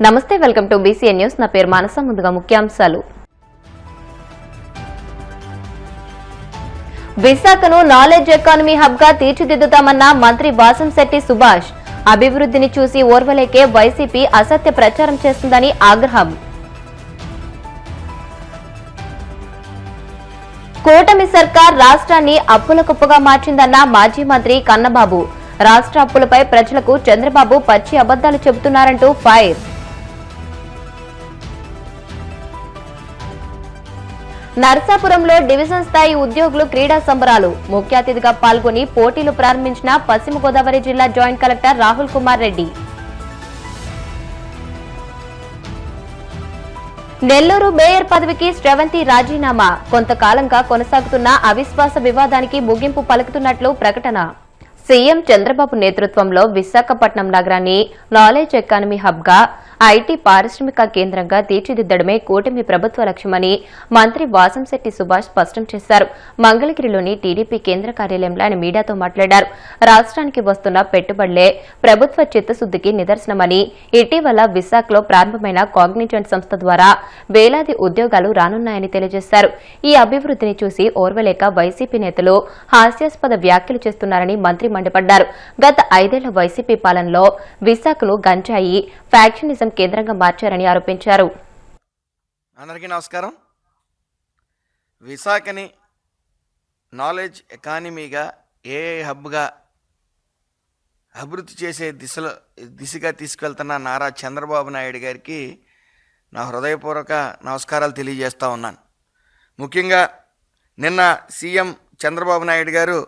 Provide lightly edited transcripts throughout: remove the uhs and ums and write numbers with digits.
నమస్తే, welcome to BCN news. నా పేరు మానస. ముందుగా ముఖ్యాంశాలు. విశాఖను నాలెడ్జ్ ఎకానమీ హబ్ గా తీర్చిదిద్దుతామన్న మంత్రి వాసంశెట్టి సుభాష్. అభివృద్ధిని చూసి ఓర్వలేకే వైసీపీ అసత్య ప్రచారం చేస్తుందని ఆగ్రహం. కూటమి సర్కార్ రాష్ట్రాన్ని అప్పుల కుప్పగా మార్చిందన్న మాజీ మంత్రి కన్నబాబు. రాష్ట్ర అప్పులపై ప్రజలకు చంద్రబాబు పచ్చి అబద్దాలు చెబుతున్నారంటూ ఫైర్. నర్సాపురంలో డివిజన్ స్థాయి ఉద్యోగులు క్రీడా సంబరాలు. ముఖ్య అతిథిగా పాల్గొని పోటీలు ప్రారంభించిన పశ్చిమ గోదావరి జిల్లా joint collector Rahul Kumar Reddy. Nellore mayor పదవికి శ్రవంతి రాజీనామా. కొంతకాలంగా కొనసాగుతున్న అవిశ్వాస వివాదానికి ముగింపు పలుకుతున్నట్లు ప్రకటన. సీఎం చంద్రబాబు నేతృత్వంలో విశాఖపట్నం నగరాన్ని నాలెడ్జ్ ఎకానమీ హబ్ గా, ఐటీ పారిశ్రామిక కేంద్రంగా తీర్చిదిద్దడమే కూటమి ప్రభుత్వ లక్ష్యమని మంత్రి వాసంశెట్టి సుభాష్ స్పష్టం చేశారు. మంగళగిరిలోని టీడీపీ కేంద్ర కార్యాలయంలో ఆయన మీడియాతో మాట్లాడారు. రాష్ట్రానికి వస్తున్న పెట్టుబడులే ప్రభుత్వ చిత్తశుద్దికి నిదర్శనమని, ఇటీవల విశాఖలో ప్రారంభమైన కాగ్నిజెంట్ సంస్థ ద్వారా వేలాది ఉద్యోగాలు రానున్నాయని తెలియజేశారు. ఈ అభివృద్ధిని చూసి ఓర్వలేక వైసీపీ నేతలు హాస్యాస్పద వ్యాఖ్యలు చేస్తున్నారని మంత్రి మండిపడ్డారు. గత 5 ఏళ్ల వైసీపీ పాలనలో విశాఖను గంజాయి, ఫ్యాక్షనిజం కేంద్రంగా మార్చారని ఆరోపించారు. అందరికీ నమస్కారం. విశాఖని నాలెడ్జ్ ఎకానమీగా, ఏఐ హబ్గా అభివృద్ధి చేసే దిశగా తీసుకెళ్తున్న నారా చంద్రబాబు నాయుడు గారికి నా హృదయపూర్వక నమస్కారాలు తెలియజేస్తూ ఉన్నాను. ముఖ్యంగా నిన్న సీఎం చంద్రబాబు నాయుడు గారు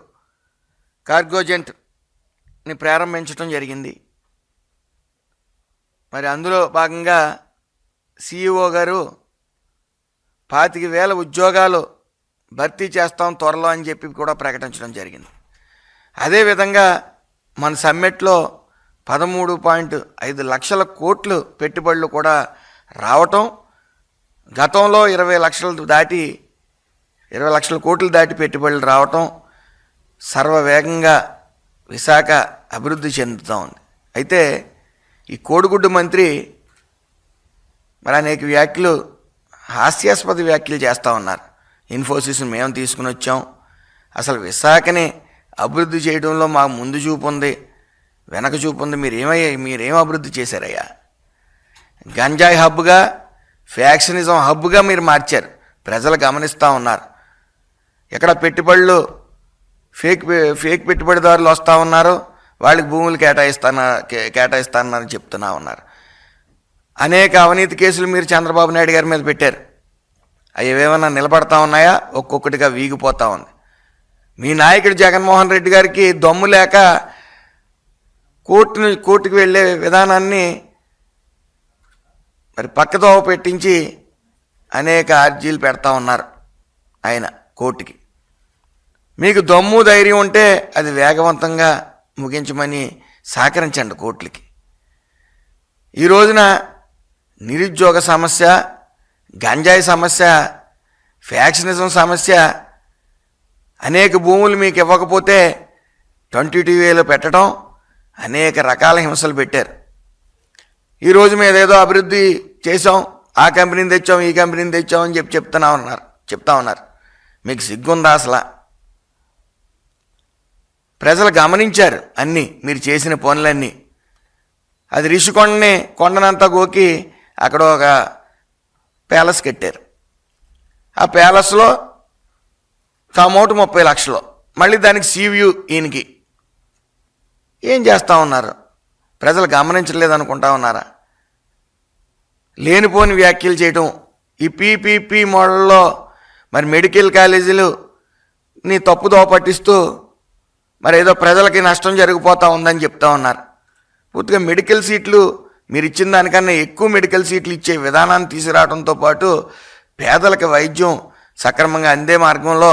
కార్గోజెంట్ని ప్రారంభించడం జరిగింది. మరి అందులో భాగంగా సీఈఓ గారు 25,000 ఉద్యోగాలు భర్తీ చేస్తాం త్వరలో అని చెప్పి కూడా ప్రకటించడం జరిగింది. అదేవిధంగా మన సమ్మిట్లో 13.5 లక్షల కోట్లు పెట్టుబడులు కూడా రావటం, గతంలో 20 లక్షల కోట్లు దాటి పెట్టుబడులు రావటం, సర్వవేగంగా విశాఖ అభివృద్ధి చెందుతూ ఉంది. అయితే ఈ కోడిగుడ్డు మంత్రి మరి అనేక వ్యాఖ్యలు, హాస్యాస్పద వ్యాఖ్యలు చేస్తూ ఉన్నారు. ఇన్ఫోసిస్ని మేము తీసుకుని వచ్చాం, అసలు విశాఖని అభివృద్ధి చేయడంలో మాకు ముందు చూపు ఉంది, వెనక చూపు ఉంది, మీరేం అభివృద్ధి చేశారయ్యా? గంజాయి హబ్గా, ఫ్యాక్షనిజం హబ్గా మీరు మార్చారు. ప్రజలు గమనిస్తూ ఉన్నారు. ఎక్కడ పెట్టుబడులు ఫేక్ పెట్టుబడిదారులు వస్తూ ఉన్నారు, వాళ్ళకి భూములు కేటాయిస్తానని చెప్తున్నా ఉన్నారు. అనేక అవినీతి కేసులు మీరు చంద్రబాబు నాయుడు గారి మీద పెట్టారు. అవి ఏమైనా నిలబడతా ఉన్నాయా? ఒక్కొక్కటిగా వీగిపోతూ ఉంది. మీ నాయకుడు జగన్మోహన్ రెడ్డి గారికి దమ్ము లేక కోర్టుకు వెళ్ళే విధానాన్ని మరి పక్కదోవ పెట్టించి అనేక అర్జీలు పెడతా ఉన్నారు ఆయన కోర్టుకి. మీకు దమ్ము ధైర్యం ఉంటే అది వేగవంతంగా ముగించమని సహకరించండి కోర్టులకి. ఈ రోజున నిరుద్యోగ సమస్య, గంజాయి సమస్య, ఫ్యాక్షనిజం సమస్య, అనేక భూములు మీకు ఇవ్వకపోతే 22,000 పెట్టడం, అనేక రకాల హింసలు పెట్టారు. ఈరోజు మీద ఏదో అభివృద్ధి చేసాం, ఆ కంపెనీని తెచ్చాం, ఈ కంపెనీని తెచ్చాం అని చెప్తా ఉన్నారు. మీకు సిగ్గుందా అసలు? ప్రజలు గమనించారు అన్నీ, మీరు చేసిన పనులన్నీ. అది రిషికొండని కొండనంతా గోకి అక్కడ ఒక ప్యాలెస్ కట్టారు. ఆ ప్యాలెస్లో అమౌంట్ 30 లక్షలు, మళ్ళీ దానికి సీవ్యూ ఈయనకి. ఏం చేస్తూ ఉన్నారు? ప్రజలు గమనించలేదు అనుకుంటా ఉన్నారా? లేనిపోని వ్యాఖ్యలు చేయటం. ఈ పీపీపీ మోడల్లో మరి మెడికల్ కాలేజీలుని తప్పుదోవ పట్టిస్తూ మరి ఏదో ప్రజలకి నష్టం జరిగిపోతూ ఉందని చెప్తా ఉన్నారు. పూర్తిగా మెడికల్ సీట్లు మీరు ఇచ్చిన దానికన్నా ఎక్కువ మెడికల్ సీట్లు ఇచ్చే విధానాన్ని తీసుకురావడంతో పాటు పేదలకు వైద్యం సక్రమంగా అందే మార్గంలో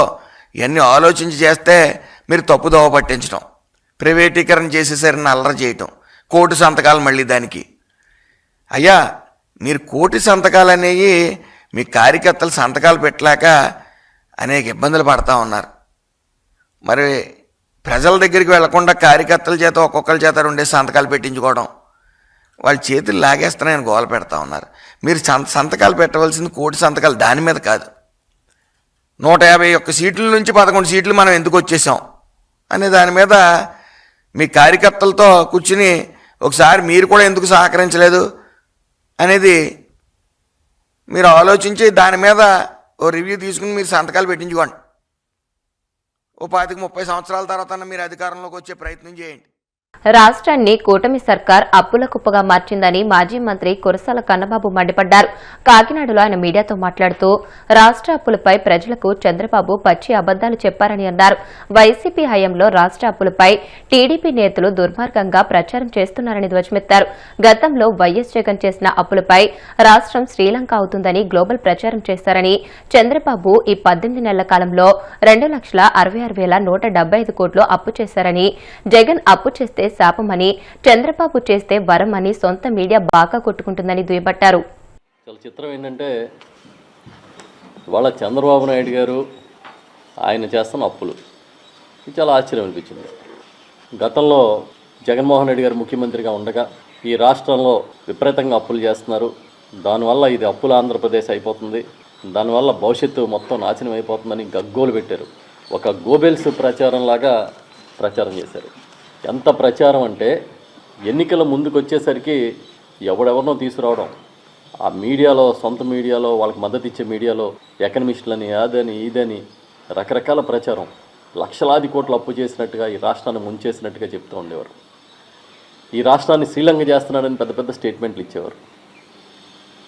ఇవన్నీ ఆలోచించి చేస్తే మీరు తప్పుదోవ పట్టించడం, ప్రైవేటీకరణ చేసేసరిని అల్లరి చేయటం, కోటి సంతకాలు మళ్ళీ దానికి. అయ్యా, మీరు కోటి సంతకాలు అనేవి మీ కార్యకర్తలు సంతకాలు పెట్టలేక అనేక ఇబ్బందులు పడతా ఉన్నారు. మరి ప్రజల దగ్గరికి వెళ్లకుండా కార్యకర్తల చేత ఒక్కొక్కరి చేత 2 సంతకాలు పెట్టించుకోవడం, వాళ్ళ చేతులు లాగేస్తున్నాయని గోల పెడతా ఉన్నారు. మీరు సంతకాలు పెట్టవలసింది 1 కోటి సంతకాలు దాని మీద కాదు, 151 సీట్ల నుంచి 11 సీట్లు మనం ఎందుకు వచ్చేసాం అనే దాని మీద మీ కార్యకర్తలతో కూర్చుని ఒకసారి మీరు కూడా ఎందుకు సహకరించలేదు అనేది మీరు ఆలోచించి దాని మీద ఓ రివ్యూ తీసుకుని మీరు సంతకాలు పెట్టించుకోండి. ఓ 25-30 సంవత్సరాల తర్వాత మీరు అధికారంలోకి వచ్చే ప్రయత్నం చేయండి. రాష్ట్రాన్ని కూటమి సర్కార్ అప్పుల కుప్పగా మార్చిందని మాజీ మంత్రి కురసాల కన్నబాబు మండిపడ్డారు. కాకినాడలో ఆయన మీడియాతో మాట్లాడుతూ రాష్ట్ర అప్పులపై ప్రజలకు చంద్రబాబు పచ్చి అబద్దాలు చెప్పారని అన్నారు. వైసీపీ హయాంలో రాష్ట్ర అప్పులపై టీడీపీ నేతలు దుర్మార్గంగా ప్రచారం చేస్తున్నారని ధ్వజమెత్తారు. గతంలో వైఎస్ జగన్ చేసిన అప్పులపై రాష్ట్రం శ్రీలంక అవుతుందని గ్లోబల్ ప్రచారం చేశారని, చంద్రబాబు ఈ 18 నెలల కాలంలో 2,66,175 కోట్లు అప్పు చేశారని, జగన్ అప్పు చేస్తే శాపమని, చంద్రబాబు చేస్తే వరమని సొంత మీడియా బాగా కొట్టుకుంటుందని దుయ్యబట్టారు. చాలా చిత్రం ఏంటంటే ఇవాళ చంద్రబాబు నాయుడు గారు ఆయన చేస్తున్న అప్పులు చాలా ఆశ్చర్యం అనిపించింది. గతంలో జగన్మోహన్ రెడ్డి గారు ముఖ్యమంత్రిగా ఉండగా ఈ రాష్ట్రంలో విపరీతంగా అప్పులు చేస్తున్నారు, దానివల్ల ఇది అప్పుల ఆంధ్రప్రదేశ్ అయిపోతుంది, దానివల్ల భవిష్యత్తు మొత్తం నాశనం అయిపోతుందని గగ్గోలు పెట్టారు. ఒక గోబెల్స్ ప్రచారంలాగా ప్రచారం చేశారు. ఎంత ప్రచారం అంటే ఎన్నికల ముందుకు వచ్చేసరికి ఎవడెవరినో తీసుకురావడం, ఆ మీడియాలో సొంత మీడియాలో వాళ్ళకి మద్దతు ఇచ్చే మీడియాలో ఎకనమిస్టులని అదని ఇదని రకరకాల ప్రచారం, లక్షలాది కోట్లు అప్పు చేసినట్టుగా ఈ రాష్ట్రాన్ని ముంచేసినట్టుగా చెప్తూ ఉండేవారు. ఈ రాష్ట్రాన్ని శ్రీలంక చేస్తున్నాడని పెద్ద పెద్ద స్టేట్మెంట్లు ఇచ్చేవారు.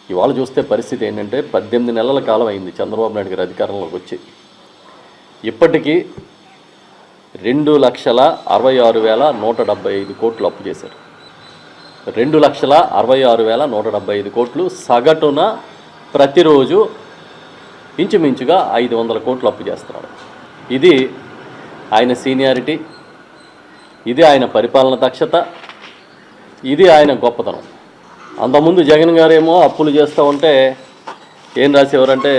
ఇవాళ చూస్తే పరిస్థితి ఏంటంటే 18 నెలల కాలం అయింది చంద్రబాబు నాయుడు గారు అధికారంలోకి వచ్చి, ఇప్పటికీ 2,66,175 కోట్లు అప్పు చేశారు. 2,66,175 కోట్లు సగటున ప్రతిరోజు ఇంచుమించుగా 500 కోట్లు అప్పు చేస్తున్నాడు. ఇది ఆయన సీనియారిటీ, ఇది ఆయన పరిపాలన దక్షత, ఇది ఆయన గొప్పతనం. అంతకుముందు జగన్ గారేమో అప్పులు చేస్తూ ఉంటే ఏం రాసేవారంటే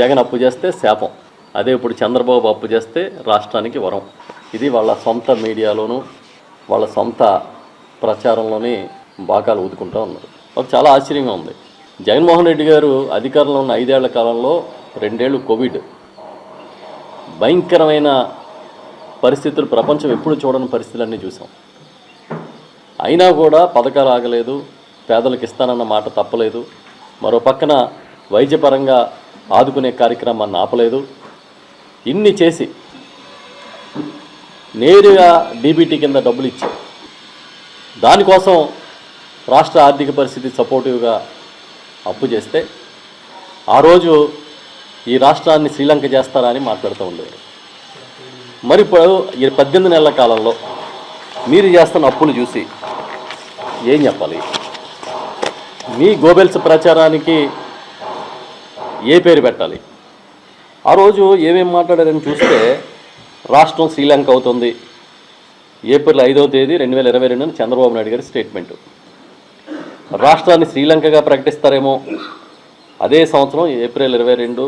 జగన్ అప్పు చేస్తే శాపం, అదే ఇప్పుడు చంద్రబాబు అప్పు చేస్తే రాష్ట్రానికి వరం. ఇది వాళ్ళ సొంత మీడియాలోనూ వాళ్ళ సొంత ప్రచారంలోని బాకాలు ఊదుకుంటూ ఉన్నారు. మాకు చాలా ఆశ్చర్యంగా ఉంది. జగన్మోహన్ రెడ్డి గారు అధికారంలో ఉన్న 5 ఏళ్ల కాలంలో 2 ఏళ్ళు కోవిడ్, భయంకరమైన పరిస్థితులు, ప్రపంచం ఎప్పుడు చూడని పరిస్థితులన్నీ చూసాం. అయినా కూడా పథకాలు ఆగలేదు, పేదలకు ఇస్తానన్న మాట తప్పలేదు, మరో పక్కన వైద్యపరంగా ఆదుకునే కార్యక్రమాన్ని ఆపలేదు. ఇన్ని చేసి నేరుగా డీబీటీ కింద డబ్బులు ఇచ్చి దానికోసం రాష్ట్ర ఆర్థిక పరిస్థితి సపోర్టివ్గా అప్పు చేస్తే ఆ రోజు ఈ రాష్ట్రాన్ని శ్రీలంక చేస్తారా అని మాట్లాడుతూ ఉండేవారు. మరి ఇప్పుడు ఈ 18 నెలల కాలంలో మీరు చేస్తున్న అప్పులు చూసి ఏం చెప్పాలి? మీ గోబెల్స్ ప్రచారానికి ఏ పేరు పెట్టాలి? ఆ రోజు ఏమేమి మాట్లాడారని చూస్తే రాష్ట్రం శ్రీలంక అవుతుంది, ఏప్రిల్ 5వ తేదీ 2022 చంద్రబాబు నాయుడు గారి స్టేట్మెంటు. రాష్ట్రాన్ని శ్రీలంకగా ప్రకటిస్తారేమో అదే సంవత్సరం ఏప్రిల్ 13,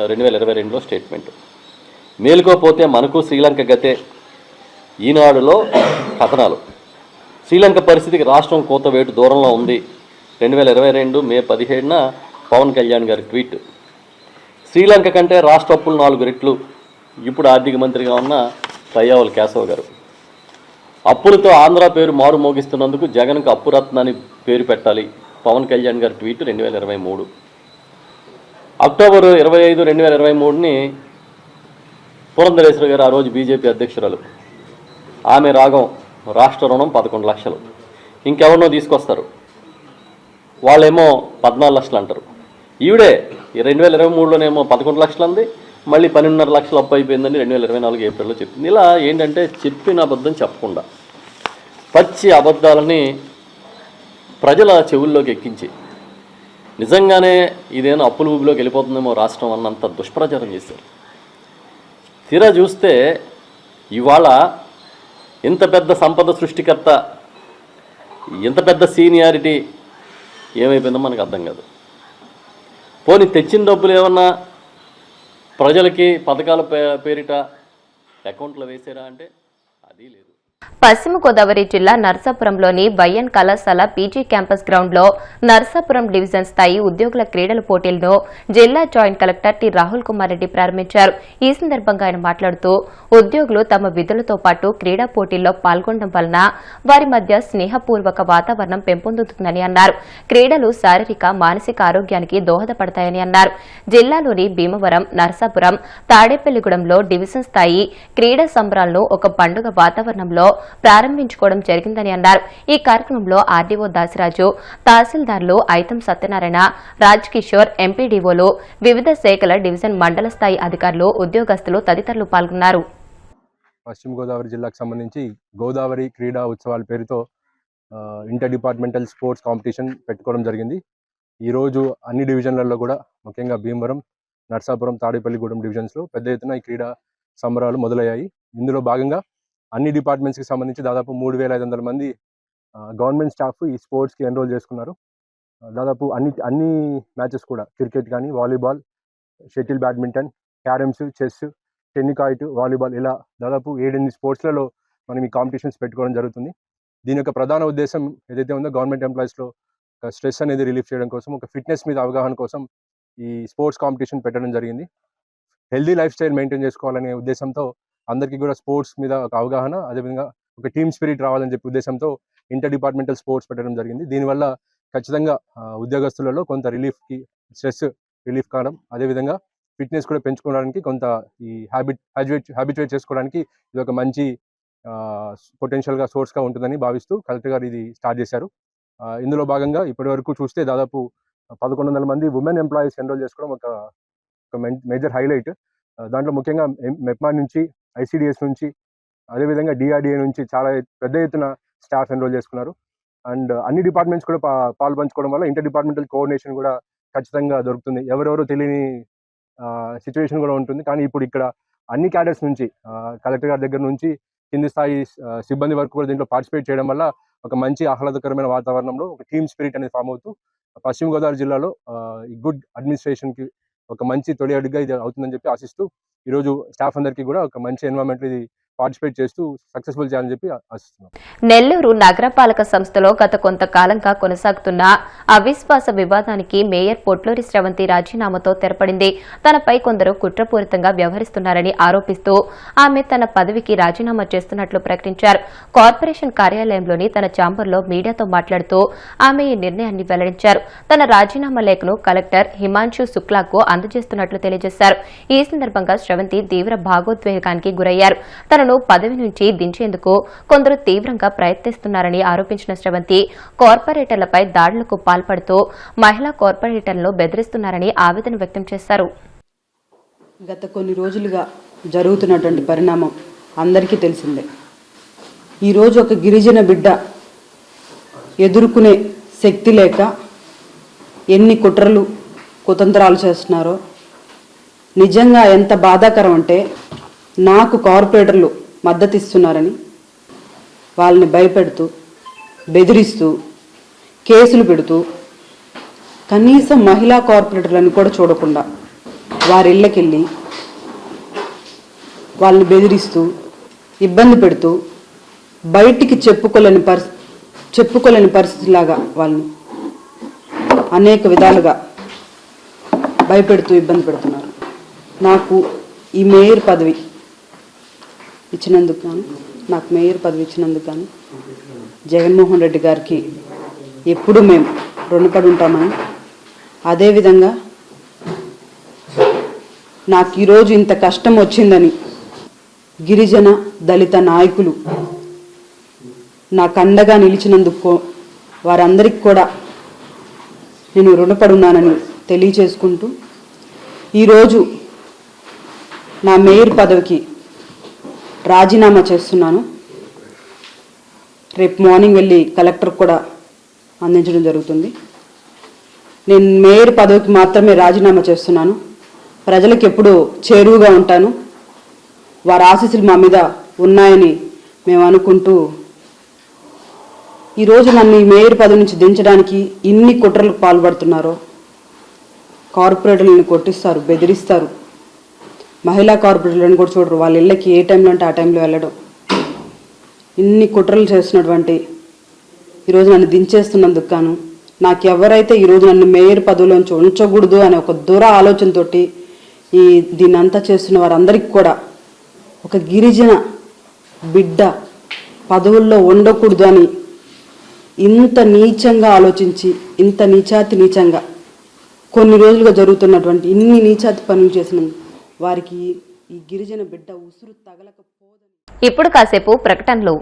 2022లో స్టేట్మెంటు. మేలుకోపోతే మనకు శ్రీలంక గతే ఈనాడులో కథనాలు. శ్రీలంక పరిస్థితికి రాష్ట్రం కోతవేటు దూరంలో ఉంది. 2022 మే 17న పవన్ కళ్యాణ్ గారి ట్వీట్. శ్రీలంక కంటే రాష్ట్ర అప్పులు 4 రెట్లు. ఇప్పుడు ఆర్థిక మంత్రిగా ఉన్న పయ్యావుల కేశవ్ గారు. అప్పులతో ఆంధ్ర పేరు మారు మోగిస్తున్నందుకు జగన్కు అప్పురత్నాన్ని పేరు పెట్టాలి. పవన్ కళ్యాణ్ గారి ట్వీట్ 2023. అక్టోబర్ 25, 2023ని పురంధరేశ్వరి గారు, ఆ రోజు బీజేపీ అధ్యక్షురాలు, ఆమె రాగం రాష్ట్ర రుణం 11 లక్షలు. ఇంకెవరినో తీసుకొస్తారు, వాళ్ళేమో 14 లక్షలు అంటారు. ఈవిడే 2023లోనేమో 11 లక్షలు అంది, మళ్ళీ 12.5 లక్షలు అప్పు అయిపోయిందని 2024 ఏప్రిల్లో చెప్పింది. ఇలా ఏంటంటే చెప్పిన అబద్ధం చెప్పకుండా పచ్చి అబద్ధాలని ప్రజల చెవుల్లోకి ఎక్కించి నిజంగానే ఇదేమో అప్పుల ఊబిలోకి వెళ్ళిపోతుందేమో రాష్ట్రం అన్నంత దుష్ప్రచారం చేశారు. తీరా చూస్తే ఇవాళ ఇంత పెద్ద సంపద సృష్టికర్త, ఇంత పెద్ద సీనియారిటీ ఏమైపోయిందో మనకు అర్థం కాదు. పోనీ తెచ్చిన డబ్బులు ఏమన్నా ప్రజలకి పథకాల పేరిట అకౌంట్లో వేసారా అంటే అది లేదు. పశ్చిమ గోదావరి జిల్లా నర్సాపురంలోని వైఎన్ కళాశాల పీజీ క్యాంపస్ గ్రౌండ్ లో నర్సాపురం డివిజన్ స్థాయి ఉద్యోగుల క్రీడల పోటీలను జిల్లా joint collector T Rahul Kumar Reddy ప్రారంభించారు. ఈ సందర్భంగా ఆయన మాట్లాడుతూ ఉద్యోగులు తమ విధులతో పాటు క్రీడా పోటీల్లో పాల్గొనడం వలన వారి మధ్య స్నేహపూర్వక వాతావరణం పెంపొందుతుందని అన్నారు. క్రీడలు శారీరక మానసిక ఆరోగ్యానికి దోహదపడతాయని అన్నారు. జిల్లాలోని భీమవరం, నర్సాపురం, తాడేపల్లిగూడెంలో డివిజన్ స్థాయి క్రీడా సంబరాలను ఒక పండుగ వాతావరణంలో ప్రారంభించుకోవడం జరిగిందని అన్నారు. ఈ కార్యక్రమంలో ఆర్డీఓ దాసిరాజు, తహసీల్దార్లు ఐతం సత్యనారాయణ, రాజ్ కిషోర్, ఎంపీడీఓలు, వివిధ శాఖల డివిజన్ మండల స్థాయి అధికారులు, ఉద్యోగస్తులు తదితరులు పాల్గొన్నారు. పశ్చిమ గోదావరి జిల్లాకు సంబంధించి గోదావరి క్రీడా ఉత్సవాల పేరుతో ఇంటర్ డిపార్ట్మెంటల్ స్పోర్ట్స్ కాంపిటీషన్ పెట్టుకోవడం జరిగింది. ఈరోజు అన్ని డివిజన్లలో కూడా ముఖ్యంగా భీమవరం, నర్సాపురం, తాడేపల్లిగూడెం డివిజన్స్లో పెద్ద ఎత్తున ఈ క్రీడా సంబరాలు మొదలయ్యాయి. ఇందులో భాగంగా అన్ని డిపార్ట్మెంట్స్కి సంబంధించి దాదాపు 3,500 మంది గవర్నమెంట్ స్టాఫ్ ఈ స్పోర్ట్స్కి ఎన్రోల్ చేసుకున్నారు. దాదాపు అన్ని మ్యాచెస్ కూడా క్రికెట్ కానీ, volleyball, shuttle badminton, carroms, chess, tennikoit, volleyball ఇలా దాదాపు 7-8 స్పోర్ట్స్లలో మనం ఈ కాంపిటీషన్స్ పెట్టుకోవడం జరుగుతుంది. దీని యొక్క ప్రధాన ఉద్దేశం ఏదైతే ఉందో గవర్నమెంట్ ఎంప్లాయీస్లో ఒక స్ట్రెస్ అనేది రిలీఫ్ చేయడం కోసం, ఒక ఫిట్నెస్ మీద అవగాహన కోసం ఈ స్పోర్ట్స్ కాంపిటీషన్ పెట్టడం జరిగింది. హెల్దీ లైఫ్ స్టైల్ మెయింటైన్ చేసుకోవాలనే ఉద్దేశంతో అందరికీ కూడా స్పోర్ట్స్ మీద ఒక అవగాహన, అదేవిధంగా ఒక టీమ్ స్పిరిట్ రావాలని చెప్పి ఉద్దేశంతో ఇంటర్ డిపార్ట్మెంటల్ స్పోర్ట్స్ పెట్టడం జరిగింది. దీనివల్ల ఖచ్చితంగా ఉద్యోగస్తులలో కొంత స్ట్రెస్ రిలీఫ్ కావడం, అదేవిధంగా ఫిట్నెస్ కూడా పెంచుకోవడానికి కొంత ఈ హ్యాబిచువేట్ చేసుకోవడానికి ఇది ఒక మంచి పొటెన్షియల్గా సోర్స్గా ఉంటుందని భావిస్తూ కలెక్టర్ గారు ఇది స్టార్ట్ చేశారు. ఇందులో భాగంగా ఇప్పటి వరకు చూస్తే దాదాపు 1,100 మంది ఉమెన్ ఎంప్లాయీస్ ఎన్రోల్ చేసుకోవడం ఒక మేజర్ హైలైట్. దాంట్లో ముఖ్యంగా మెప్మా నుంచి, ఐసిడిఎస్ నుంచి, అదేవిధంగా డిఆర్డిఏ నుంచి చాలా పెద్ద ఎత్తున స్టాఫ్ ఎన్రోల్ చేసుకున్నారు. అండ్ అన్ని డిపార్ట్మెంట్స్ కూడా పాల్పంచుకోవడం వల్ల ఇంటర్ డిపార్ట్మెంటల్ కోఆర్డినేషన్ కూడా ఖచ్చితంగా దొరుకుతుంది. ఎవరెవరో తెలియని సిచ్యువేషన్ కూడా ఉంటుంది. కానీ ఇప్పుడు ఇక్కడ అన్ని క్యాడర్స్ నుంచి, కలెక్టర్ గారి దగ్గర నుంచి కింది స్థాయి సిబ్బంది వరకు కూడా దీంట్లో పార్టిసిపేట్ చేయడం వల్ల ఒక మంచి ఆహ్లాదకరమైన వాతావరణంలో ఒక టీమ్ స్పిరిట్ అనేది ఫామ్ అవుతూ పశ్చిమ గోదావరి జిల్లాలో ఈ గుడ్ అడ్మినిస్ట్రేషన్కి ఒక మంచి తొలి అడుగుగా ఇది అవుతుందని చెప్పి ఆశిస్తూ ఈరోజు స్టాఫ్ అందరికీ కూడా ఒక మంచి ఎన్వైరన్మెంట్ ఇది పార్టిసిపేట్ చేస్తూ సక్సెస్ఫుల్ చేయాలని చెప్పి ఆశిస్తున్నాం. నెల్లూరు నగరపాలక సంస్థలో గత కొంతకాలంగా కొనసాగుతున్న అవిశ్వాస వివాదానికి మేయర్ పొట్లూరి శ్రవంతి రాజీనామాతో తెరపడింది. తనపై కొందరు కుట్రపూరితంగా వ్యవహరిస్తున్నారని ఆరోపిస్తూ ఆమె తన పదవికి రాజీనామా చేస్తున్నట్లు ప్రకటించారు. కార్పొరేషన్ కార్యాలయంలోని తన ఛాంబర్లో మీడియాతో మాట్లాడుతూ ఆమె ఈ నిర్ణయాన్ని వెల్లడించారు. తన రాజీనామా లేఖను కలెక్టర్ హిమాంశు శుక్లాకు అందజేస్తున్నట్లు తెలియజేశారు. ఈ సందర్భంగా శ్రవంతి తీవ్ర భావోద్వేగానికి గురయ్యారు. తనను పదవి నుంచి దించేందుకు కొందరు తీవ్రంగా ప్రయత్నిస్తున్నారని ఆరోపించిన శ్రవంతి కార్పొరేటర్లపై దాడులకు పాల్పడుతూ మహిళా కార్పొరేటర్లను బెదిరిస్తున్నారని ఆవేదన వ్యక్తం చేశారు. గత కొన్ని రోజులుగా జరుగుతున్నటువంటి పరిణామం అందరికీ తెలిసిందే. ఈరోజు ఒక గిరిజన బిడ్డ ఎదుర్కొనే శక్తి లేక ఎన్ని కుట్రలు కుతంత్రాలు చేస్తున్నారో నిజంగా ఎంత బాధాకరం అంటే, నాకు కార్పొరేటర్లు మద్దతు ఇస్తున్నారని వాళ్ళని భయపెడుతూ, బెదిరిస్తూ, కేసులు పెడుతూ, కనీసం మహిళా కార్పొరేటర్లను కూడా చూడకుండా వారి ఇళ్ళకెళ్ళి వాళ్ళని బెదిరిస్తూ, ఇబ్బంది పెడుతూ, బయటికి చెప్పుకోలేని పరిస్థితిలాగా వాళ్ళని అనేక విధాలుగా భయపెడుతూ ఇబ్బంది పెడుతున్నారు. నాకు ఈ మేయర్ పదవి ఇచ్చినందుకు గాను జగన్మోహన్ రెడ్డి గారికి ఎప్పుడు మేము రుణపడి ఉంటామని, అదేవిధంగా నాకు ఈరోజు ఇంత కష్టం వచ్చిందని గిరిజన దళిత నాయకులు నాకు అండగా నిలిచినందుకు వారందరికీ కూడా నేను రుణపడి ఉన్నానని తెలియచేసుకుంటూ ఈరోజు నా మేయర్ పదవికి రాజీనామా చేస్తున్నాను. రేపు మార్నింగ్ వెళ్ళి కలెక్టర్ కూడా అందించడం జరుగుతుంది. నేను మేయర్ పదవికి మాత్రమే రాజీనామా చేస్తున్నాను. ప్రజలకు ఎప్పుడూ చేరువుగా ఉంటాను. వారి ఆశీస్సులు మా మీద ఉన్నాయని మేము అనుకుంటూ ఈరోజు నన్ను ఈ మేయర్ పదవి నుంచి దించడానికి ఇన్ని కుట్రలకు పాల్పడుతున్నారో. కార్పొరేటర్లను కొట్టిస్తారు, బెదిరిస్తారు. మహిళా కార్పొరేటర్లను కూడా చూడరు. వాళ్ళ ఇళ్ళకి ఏ టైంలో అంటే ఆ టైంలో వెళ్ళడం. ఇన్ని కుట్రలు చేసినటువంటి ఈరోజు నన్ను దించేస్తున్నందుకు గాను, నాకు ఎవరైతే ఈరోజు నన్ను మేయర్ పదవిలోంచి ఉంచకూడదు అనే ఒక దూర ఆలోచనతోటి దీన్ని అంతా చేస్తున్న వారందరికీ కూడా, ఒక గిరిజన బిడ్డ పదవుల్లో ఉండకూడదు అని ఇంత నీచంగా ఆలోచించి, ఇంత నీచంగా కొన్ని రోజులుగా జరుగుతున్నటువంటి ఇన్ని నీచాతి పనులు చేసిన వారికి ఈ గిరిజన బిడ్డ ఉసురు తగలకపోదని. ఇప్పుడు కాసేపు ప్రకటనలు.